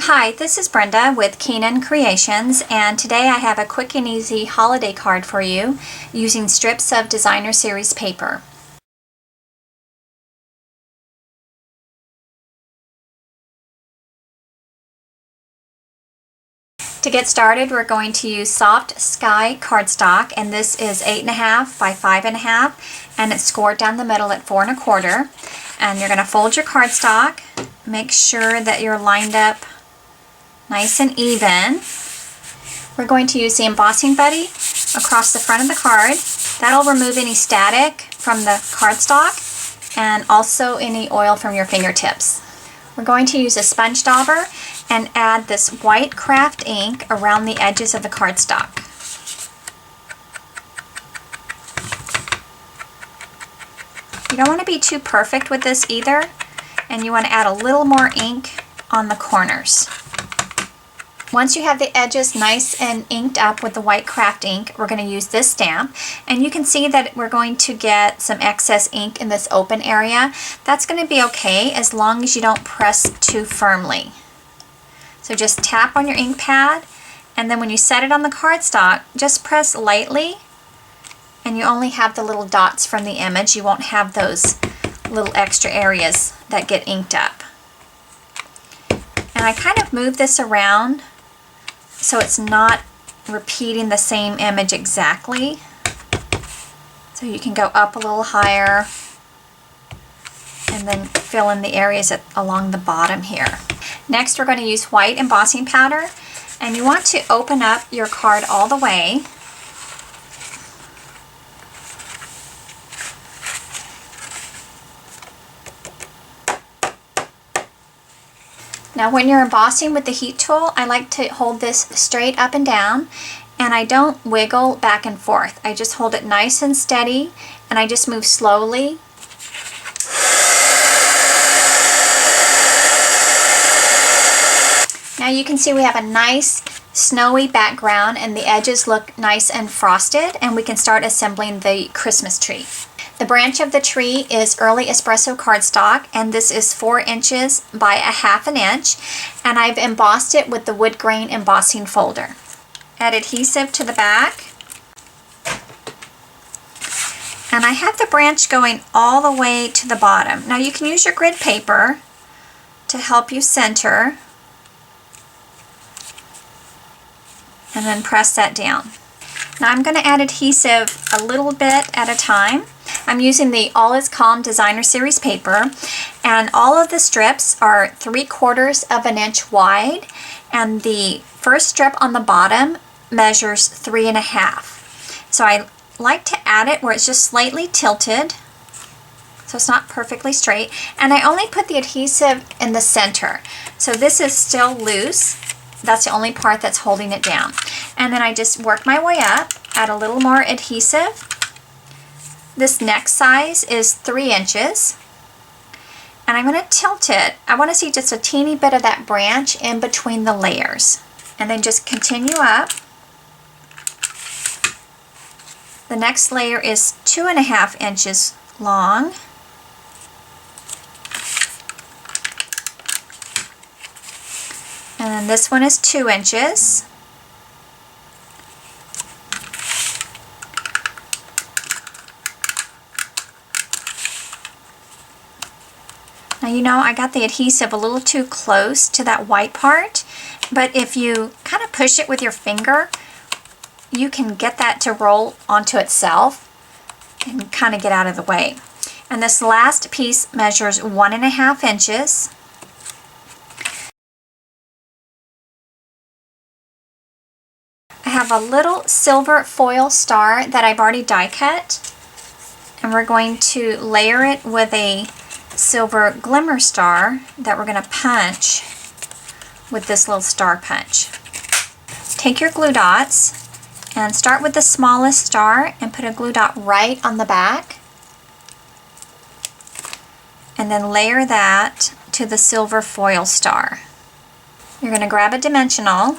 Hi, this is Brenda with Keenan Kreations, and today I have a quick and easy holiday card for you using strips of designer series paper. To get started, we're going to use Soft Sky cardstock, and this is 8.5 by 5.5, and it's scored down the middle at 4 1/4. And you're going to fold your cardstock, make sure that you're lined up nice and even. We're going to use the embossing buddy across the front of the card. That'll remove any static from the cardstock and also any oil from your fingertips. We're going to use a sponge dauber and add this white craft ink around the edges of the cardstock. You don't want to be too perfect with this either, and you want to add a little more ink on the corners. Once you have the edges nice and inked up with the white craft ink, we're going to use this stamp, and you can see that we're going to get some excess ink in this open area. That's going to be okay as long as you don't press too firmly. So just tap on your ink pad, and then when you set it on the cardstock, just press lightly, and you only have the little dots from the image. You won't have those little extra areas that get inked up. And I kind of move this around so it's not repeating the same image exactly. So you can go up a little higher and then fill in the areas along the bottom here. Next, we're going to use white embossing powder, and you want to open up your card all the way. Now when you're embossing with the heat tool, I like to hold this straight up and down, and I don't wiggle back and forth. I just hold it nice and steady, and I just move slowly. Now you can see we have a nice snowy background and the edges look nice and frosted, and we can start assembling the Christmas tree. The branch of the tree is early espresso cardstock, and this is 4 inches by 1/2 inch, and I've embossed it with the wood grain embossing folder. Add adhesive to the back, and I have the branch going all the way to the bottom. Now you can use your grid paper to help you center, and then press that down. Now I'm going to add adhesive a little bit at a time. I'm using the All Is Calm designer series paper, and all of the strips are 3/4 of an inch wide, and the first strip on the bottom measures 3.5. So I like to add it where it's just slightly tilted, so it's not perfectly straight, and I only put the adhesive in the center. So this is still loose. That's the only part that's holding it down. And then I just work my way up, add a little more adhesive. This next size is 3 inches. And I'm going to tilt it. I want to see just a teeny bit of that branch in between the layers. And then just continue up. The next layer is 2.5 inches long. And then this one is 2 inches. Now you know I got the adhesive a little too close to that white part, but if you kind of push it with your finger, you can get that to roll onto itself and kind of get out of the way. And this last piece measures 1.5 inches. I have a little silver foil star that I've already die cut, and we're going to layer it with a silver glimmer star that we're going to punch with this little star punch. Take your glue dots and start with the smallest star and put a glue dot right on the back, and then layer that to the silver foil star. You're going to grab a dimensional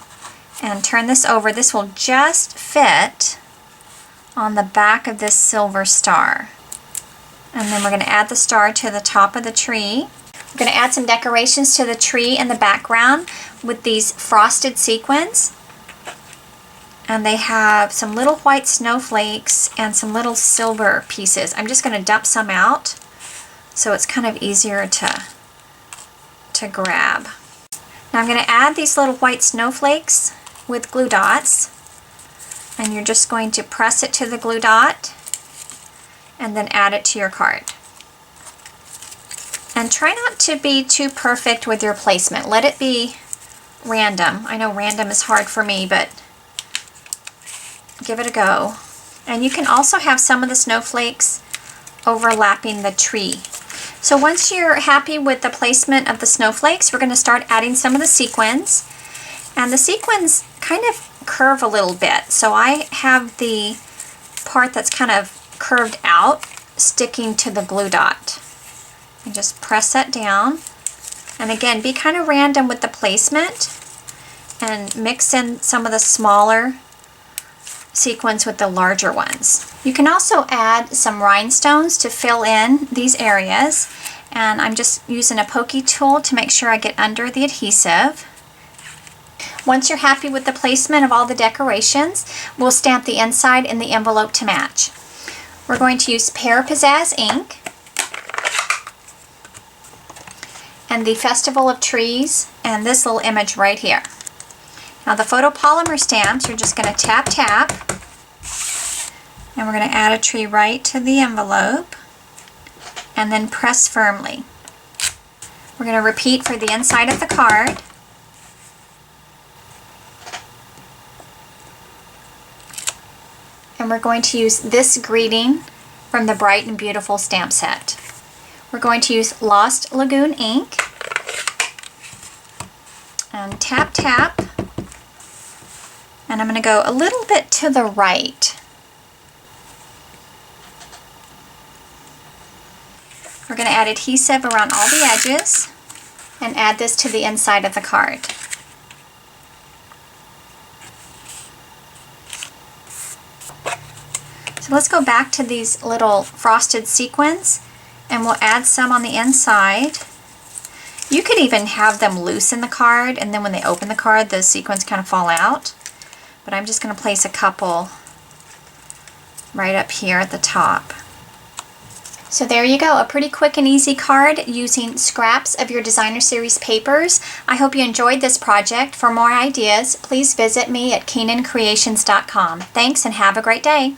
and turn this over. This will just fit on the back of this silver star. And then we're going to add the star to the top of the tree. I'm going to add some decorations to the tree in the background with these frosted sequins. And they have some little white snowflakes and some little silver pieces. I'm just going to dump some out so it's kind of easier to grab. Now I'm going to add these little white snowflakes with glue dots. And you're just going to press it to the glue dot and then add it to your card. And try not to be too perfect with your placement. Let it be random. I know random is hard for me, but give it a go. And you can also have some of the snowflakes overlapping the tree. So once you're happy with the placement of the snowflakes, we're going to start adding some of the sequins. And the sequins kind of curve a little bit. So I have the part that's kind of curved out sticking to the glue dot. And just press that down. And again, be kind of random with the placement and mix in some of the smaller sequins with the larger ones. You can also add some rhinestones to fill in these areas, and I'm just using a pokey tool to make sure I get under the adhesive. Once you're happy with the placement of all the decorations, we'll stamp the inside in the envelope to match. We're going to use Pear Pizzazz ink and the Festival of Trees and this little image right here. Now the photopolymer stamps, you're just going to tap, tap, and we're going to add a tree right to the envelope, and then press firmly. We're going to repeat for the inside of the card. And we're going to use this greeting from the Bright and Beautiful stamp set. We're going to use Lost Lagoon ink, and tap, tap. And I'm going to go a little bit to the right. We're going to add adhesive around all the edges and add this to the inside of the card. So let's go back to these little frosted sequins and we'll add some on the inside. You could even have them loose in the card, and then when they open the card, the sequins kind of fall out. But I'm just going to place a couple right up here at the top. So there you go, a pretty quick and easy card using scraps of your Designer Series papers. I hope you enjoyed this project. For more ideas, please visit me at KeenanCreations.com. Thanks and have a great day.